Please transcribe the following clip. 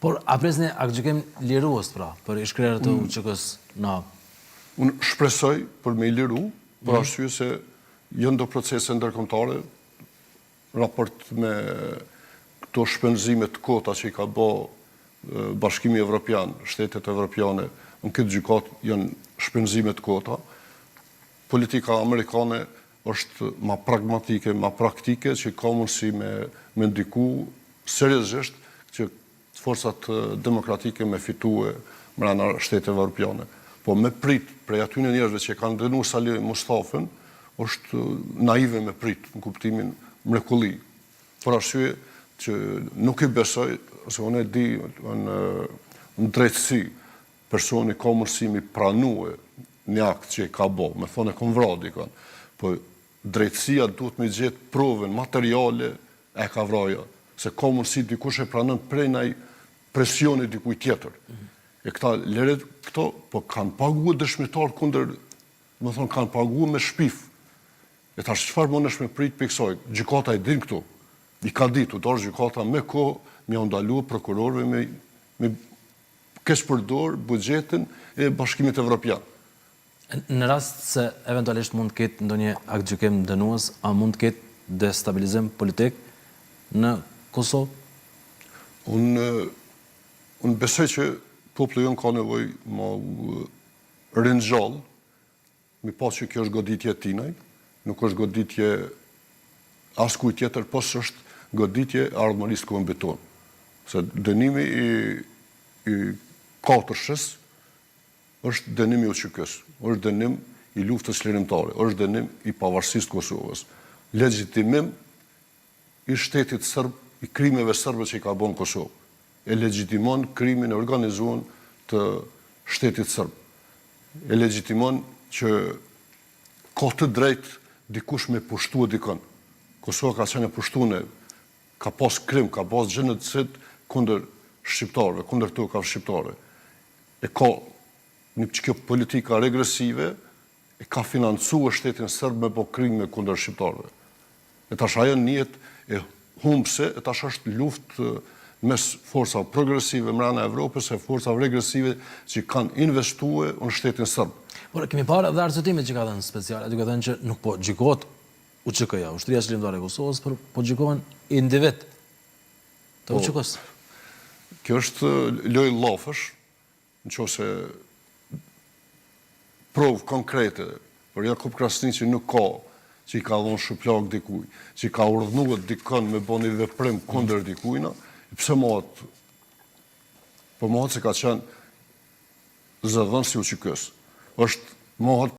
Por, a presni aktgjykim lirues, pra, për i shkrerë të UÇK-s në? Unë shpresoj për me i liru, për arsye se jënë do procese ndërkombëtare, raport me këto shpenzime të kota që i ka bo Bashkimi Evropian, shtetet evropiane, në këtë gjykat janë shpenzime të kota. Politika amerikane është ma pragmatike, ma praktike, që ka mundësi me ndiku seriozisht që forcat demokratike me fitue mbrana shtetet evropiane. Po me prit prej atyre njerëzve që kanë dënuar Salih Mustafën, është naive me prit në kuptimin mrekulli. Për arsye që nuk i besoj, ose unë e di në drejtësi, personi ka mundësi mi pranue një akt që i ka bo, me thonë e kom vradi kanë, po drejtësia duhet me gjetë provën materiale e ka vraja, se ka mundësi dikush e pranën prej naj presioni dikuj tjetër. E këta leret këto, po kanë pagu dëshmitar kunder, me thonë kanë pagu me shpif. E tash çfarë mundesh me prit për kësaj? Gjykata e din këtu. I ka ditur, dorë gjykata me kohë me ndalu prokurorëve me keq përdor buxhetin e Bashkimit Evropian. Në rast se eventualisht mund të ketë ndonjë aktgjykim dënues, a mund të ketë destabilizim politik në Kosovë? Unë besoj që populli jonë ka nevojë më ringjall, mi pas që kjo është goditje e tinaj, nuk është goditje askuj tjetër, po s'është goditje e ardhmërisë kombëtar tonë. Se dënimi i 4-shës është dënim i UÇK-s, është dënim i luftës lirimtare, është dënim i pavarësisë të Kosovës. Legjitimim i shtetit serb, i krimeve serbe që i ka bën Kosovë. E legjitimon krimin e organizuar të shtetit serb. E legjitimon që ka të drejtë dikush me pushtua dikën. Kosova ka qenë pushtune, ka pas krim, ka pas gjenocid kundër shqiptarëve, kundër tokave shqiptare. E ka një kjo politika regresive, e ka financuar shtetin serb me bo krime kundër shqiptarëve. E tash ajo njet e humbse, e tash është luftë mes forcave progresive mbrana Evropës e forcave regresive që kanë investuar në shtetin serb. Por kemi parë edhe arsëtimet që ka dhënë speciale, duke thënë që nuk po gjykohet UÇK-ja, Ushtria Qëllimtare e Kosovës, por po gjykohen individ të UÇK-s. Kjo është lojë llafësh, nëse provë konkrete për Jakub Krasniqi nuk ka, që i ka dhënë shuplak dikuj, që i ka urdhënuar dikën me bëni veprim kundër dikujna, pse mohet? Po mohet se ka qenë zëdhënës i UÇK-s. Është mohet